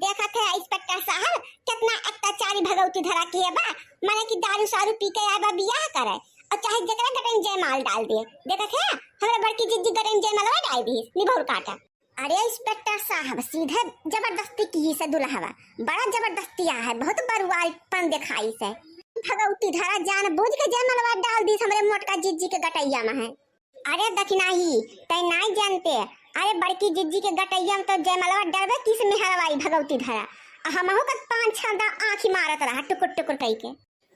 देखा थे इंस्पेक्टर साहब कितना अत्याचारी भगवती धरा की है बा। माने कि दारू सारू पी के आए बा बियाह करे और चाहे जकरा गटन जयमाल डाल दिए। देखा थे हमरा बड़की जिज्जी गटन जयमालवा डाल दी निभौर काटा। अरे इंस्पेक्टर साहब सीधे जबरदस्ती की से दुल्हवा बड़ा जबरदस्ती आ है, बहुत बरुआईपन दिखाई से भगवती धरा जान बुझ के जयमालवा डाल दी हमरे मोटका जिज्जी के गटैया में है। अरे दखिनाही तै नहीं जानते, अरे बड़की जिज्जी के गटैया में तो जयमालवा डरबे किस मेहरवाई भगवती धरा हमहु का 5-6 दा आंखी मारत रहा टुकुर टुकुर कई के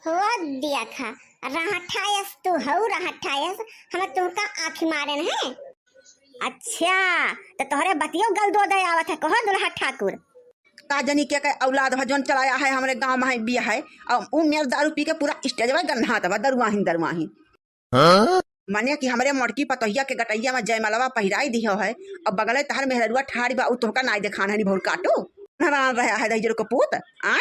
हो दिया था रहठायस तू हऊ रहठायस हम तुमका आंखी मारन है। अच्छा तो तोहरे बतियो गल दो दे आवत है कहो दुल्हा ठाकुर का जनी के औलाद भजन चलाया है हमरे गांव में बिया है और उ मेर दारू पी के पूरा स्टेजवा गन्हा तबा दरुआही माने कि हमरे मोटकी पतोहिया के गटैया में जयमालवा पहिराई दियो है और बगले तहर मेहरुआ ठाड़ी बा उ तोहका नाई देखान है भौर काटो नरान रहा है दहिजर को पूत आ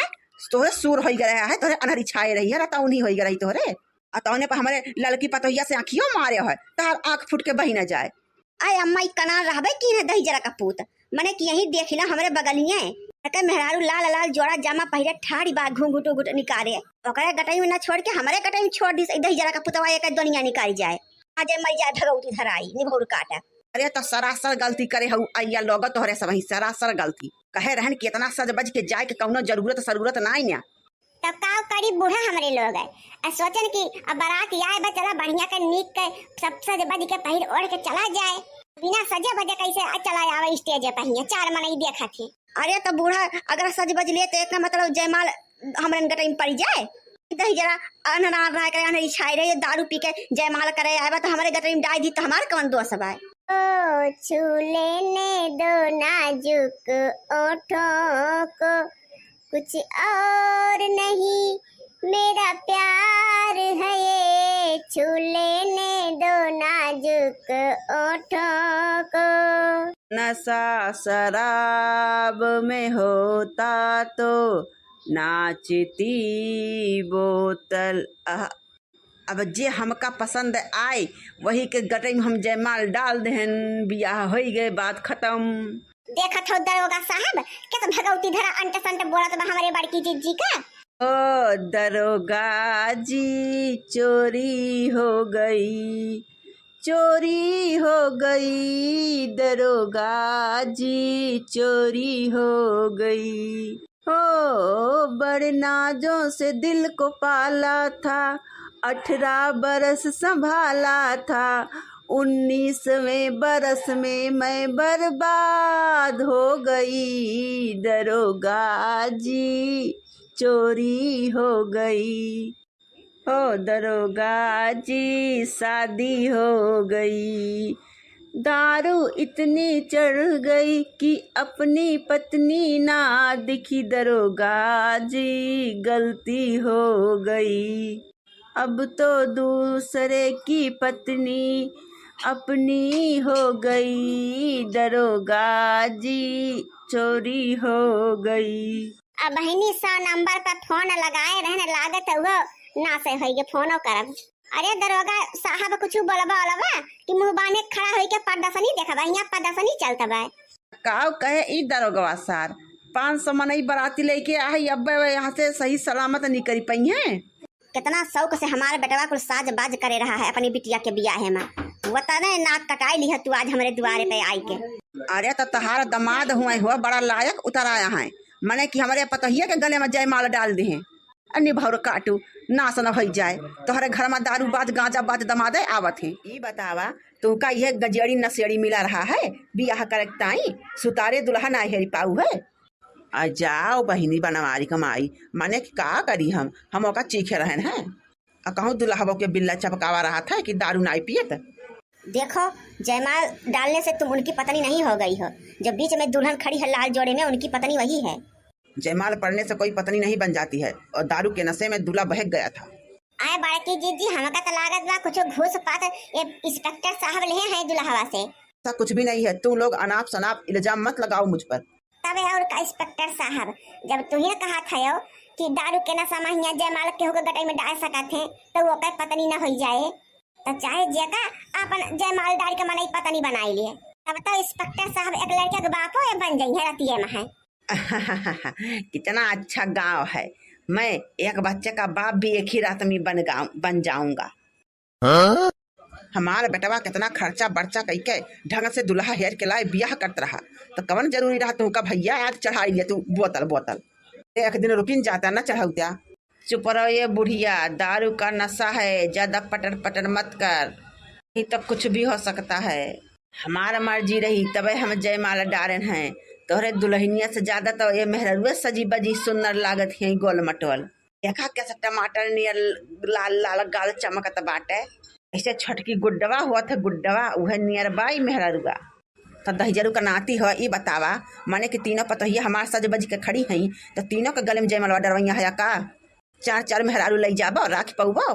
तोहरे सूर होई गया है तोहरे अनहरी छाए रही है रता उन्हीं होई गई तोहरे आ तौने पर हमरे ललकी पतोहिया से आंखियों मारे है तहर आंख फुट के बही न जाए। आय अम्मा कना रहबे की है दहिजरा का पूत माने कि यही देखिना हमरे बगलिए के मेहरारू लाल लाल जोड़ा जामा पहिरे ठाड़ी बा घुंघुटो घुट निकारे ओकरे गटई में न छोड़ के हमरे गटई में छोड़ दी दहिजरा का पुतवा एक दुनिया निकाल जाए आजे मर जाए भगवती धराई निभौर काटा। अरे तो सरासर गलती करे हऊ आइया लोग तोहरे सब ही सरासर गलती कहे रहन कितना सज बज के जाए के कौनो जरूरत नहीं ना तब का करी बूढ़ा हमरे लोग है सोचन कि अब बारात आए बा चला बढ़िया के नीक के सब सज बज के पहिर ओढ़ के चला जाए बिना सजे बजे कैसे चला आवे स्टेज पे ही 4 मनई देखा थी। अरे तो बूढ़ा अगर सज बज ले तो एक मतलब जयमाल हमरन गटई में पड़ जाए दहिजरा अनरान रह के अनहरी छाई रही दारू पी के जयमाल करे आए तो हमारे गटई में डाल दी तो हमारे कौन दोष है। ओ छू लेने दो नाजुक ओठों को कुछ और नहीं मेरा प्यार है ये छू लेने दो नाजुक ओठों को। नशा शराब में होता तो नाचती बोतल अब जे हमका पसंद आए वही के गटई में हम जयमाल डाल देहन बियाह हो गए बात खत्म। देखा था दरोगा साहब क्या तो भगवती धरा अंट संट बोला तो हमारे बड़की जिज्जी का। ओ दरोगा जी चोरी हो गई दरोगा जी चोरी हो गई हो बड़े नाजों से दिल को पाला था 18 बरस संभाला था 19वें बरस में मैं बर्बाद हो गई दरोगा जी चोरी हो गई हो दरोगा जी शादी हो गई दारू इतनी चढ़ गई कि अपनी पत्नी ना दिखी दरोगा जी गलती हो गई अब तो दूसरे की पत्नी अपनी हो गई दरोगा जी चोरी हो गई। अब बहनी 100 नंबर पर फोन लगाए रहने लागत हुआ ना से होई के फोनो करब। अरे दरोगा साहब कुछ बोलबा वाला कि मुंह बाने खड़ा होई के पर्दा से नहीं देखबा यहां पर्दा से नहीं चलता बा काव कहे ई दरोगा सार 500 मनई बराती लेके आई अब यहाँ से सही सलामत नहीं करी पई है। कितना शौक से हमारे बेटवा को साज बाज करे रहा है अपनी बिटिया के बियाह में बता ने नाक कटाई ली है तू आज हमारे द्वारे पे आई के। अरे तो तहार दमाद हुआ बड़ा लायक उतर आया है मने कि हमारे पतोहिया के गले में जयमाल डाल दे हैं अन्य भौर काटू नाश न हो जाए तोहरे घर में दारू बाज गांजा बाज दमादे आवत है। ई बतावा तू का यह गजेड़ी नशेड़ी मिला रहा है बियाह करे ताई सुतारे दुल्हा ना हेरी पाऊ है। आ जाओ बहिनी बनवारी कमाई माने कि का करी हम ओका चीखे रहन है आ कहूँ दुल्हा के बिल्ला चपकावा रहा था कि दारू ना पियत। देखो जयमाल डालने से तुम उनकी पत्नी नहीं हो गई हो, जब बीच में दुल्हन खड़ी है लाल जोड़े में उनकी पत्नी वही है। जयमाल पड़ने से कोई पत्नी नहीं बन जाती है और दारू के नशे में दूल्हा बहक गया था। आए बड़की जीजी हमका तो लागत बा कुछ घूस पात ये इंस्पेक्टर साहब ले हैं दुल्हवा से। ऐसा कुछ भी नहीं है, तुम लोग अनाप शनाप इल्जाम मत लगाओ मुझ पर। तबे और का इंस्पेक्टर साहब जब तुम्हें कहा था कि दारू के नशा में यहाँ जयमाल के होकर गटाई में डाल सकत हैं तो वो का पत्नी न हो जाए तो चाहे जगह अपन जयमाल डाल के मनाई पत्नी बनाई लिए। अब तो इंस्पेक्टर साहब एक लड़के के बापो बन जाइए रतिये में है। कितना अच्छा गांव है। मैं एक बच्चे का बाप भी एक ही रात में बन जाऊंगा। हमारा बेटवा कितना खर्चा बर्चा कई के ढंग से दुल्हा हेर के लाए बियाह करत रहा, तो कवन जरूरी रहा तू का भैया आज चढ़ाई लिया तू बोतल बोतल। एक दिन रुकिन जाता ना चढ़ाउत्या। चुप रहो ये बुढ़िया, दारू का नशा है, ज्यादा पटर पटर मत कर, नहीं तब कुछ भी हो सकता है। हमारा मर्जी रही तबे हम जयमाला डारन हैं। तोहरे दुल्हनिया से ज्यादा तो ये मेहरुए सजी बजी सुंदर लागत है गोल मटोल। देखा कैसे टमाटर नियर लाल लाल गाल चमकत बाटे। ऐसे छटकी गुड्डवा हुआ था, गुड्डवा वह नियर बाई मेहरुआ तो दहिजरू का नाती है। ई बतावा माने कि तीनों पतोहिया हमार सज बज के खड़ी हैं, तो तीनों के गले में जयमाला डरवैया है का? चार चार मेहरारू ले जाबो राख पउबो।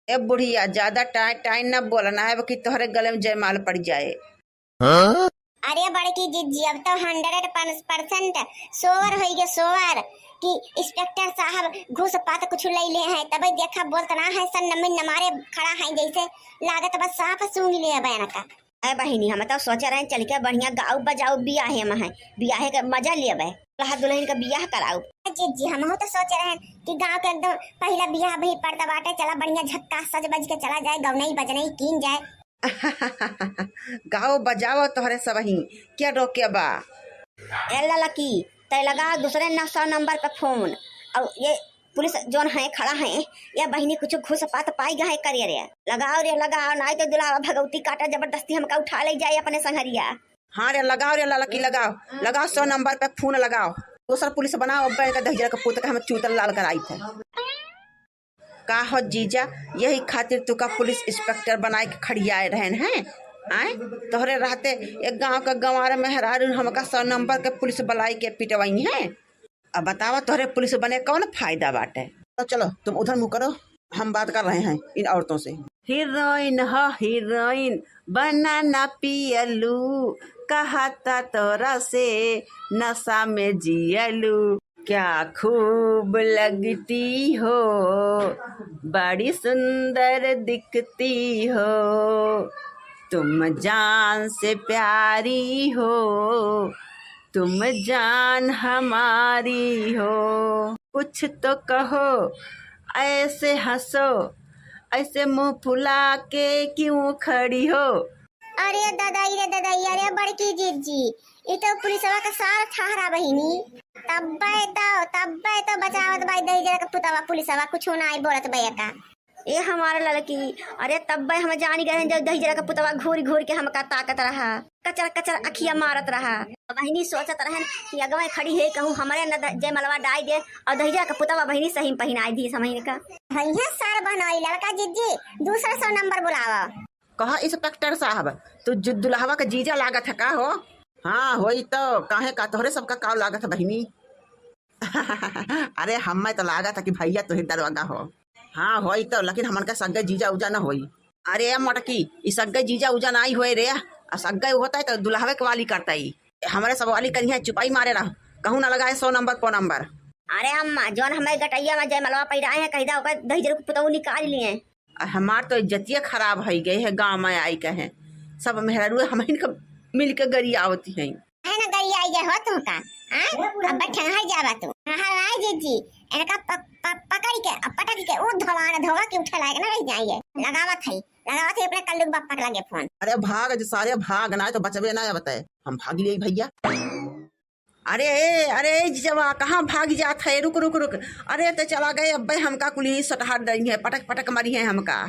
ए बुढ़िया ज्यादा टाइम न बोलना है कि तोहरे गले में जयमाल पड़ जाए। अरे बड़की जीजी अब तो 100% सोवर हो गए सोवर कि इंस्पेक्टर साहब घूस पात कुछ ले ले हैं, तब देखा बोलता ना है सन नमन नमारे खड़ा है जैसे लागत बस साफ सूंघ ले बयान का। अरे बहिनी हम तो सोच रहे हैं चल के बढ़िया गाँव बजाओ बियाहे में है, बियाहे का मजा लेबे, दुल्हा दुल्हन का बियाह कराओ। जी हम तो सोच रहे हैं कि गांव के एकदम पहला बियाह भी पड़ता बाटे, चला बढ़िया झक्का सज बज के चला जाए, गौनई बजनई कीन जाए। गाओ बजाओ तोहरे सब ही क्या रोके बा। ए लड़की तय लगा दूसरे 900 नंबर पे फोन, और ये पुलिस जोन है खड़ा है, या बहिनी कुछ घूस पात पाई गए करिए रे, लगाओ रे लगाओ, नहीं तो दुल्हा भगवती काटा जबरदस्ती हमका उठा ले जाए अपने संगरिया। हाँ रे लगाओ रे लड़की लगाओ लगाओ, 100 नंबर पे फोन लगाओ। दूसरा पुलिस बनाओ का दहिजरा का पुत का हम चूतल लाल कराई थे का हो जीजा, यही खातिर तू का पुलिस इंस्पेक्टर बनाए के खड़ियाए रहन हैं। आए तोहरे रहते एक गांव का गंवार मेहरारू हमका 100 नंबर के पुलिस बुलाई के पिटवाई है। अब बतावा तोहरे पुलिस बने कौन फायदा बाटे। तो चलो तुम उधर मुँह करो, हम बात कर रहे हैं इन औरतों से। हीरोइन हो हीरोइन बनाना पियलू, कहता तोरा से नशा में जियलू, क्या खूब लगती हो, बड़ी सुंदर दिखती हो, तुम जान से प्यारी हो, तुम जान हमारी हो, कुछ तो कहो, ऐसे हंसो, ऐसे मुंह फुला के क्यों खड़ी हो। अरे दादाई रे दादाई, अरे बड़की जीजी ये तो पुलिसवा का सारा ठहरा बहिनी, तब्बे तो बचावत भाई दहिजरा का पुतवा पुलिसवा कुछ ना आई बोलत भैया का। ये हमारा लड़की अरे तब्बे हम जानी गए जब दहिजरा का पुतवा घूर घूर के हमका ताकत रहा, कचर कचर अखिया मारत रहा। बहिनी सोचत रहन कि अगवा खड़ी है कहूँ हमारे न जयमलवा डाई दे, और दहिजरा का पुतवा बहिनी सही पहनाई दी समझने का। भैया सार बनवाई लड़का जीजी दूसरा 100 नंबर बुलावा। कहा इंस्पेक्टर साहब तू दुल्हवा का जीजा लागत है का हो? हाँ होई तो काहे का तोहरे सबका काव लागत है बहिनी। अरे हमें तो लागत है कि भैया तुहे दरवागा हो। हाँ होई तो, लेकिन हमन का सग्गे जीजा उजा न होई। अरे मटकी इस सग्गे जीजा उजा नहीं होए रे, सग्गे होता है तो दुल्हवे के वाली करता ही, हमारे सब वाली करी है चुपाई मारे रह, कहूँ न लगाए 100 नंबर को नंबर। अरे अम्मा जोन हमें गटैया में जयमलवा पहिराए हैं कहिदा ओकर दहिजरा के पुतवा निकाल लिए। हमार तो इज्जतिया खराब हो गई है, गांव में आई कहे सब मेहरारू हम मिल के गरी आवती है ना गरी आई जाए हो तुम का। अब बैठे है जावा तू हां जीजी इनका पकड़ के पटक के वो धवा के उठा लाएगा ना रह जाइए। लगावत है अपने कल्लू बापा के लगे फोन। अरे भाग जो सारे भाग ना तो बचबे ना बताए, हम भाग लिए भैया। अरे अरे जवा कहाँ भाग जात है, रुक रुक रुक। अरे तो चला गए अब हमका कुली सटहार दई है, पटक पटक मरी है हमका।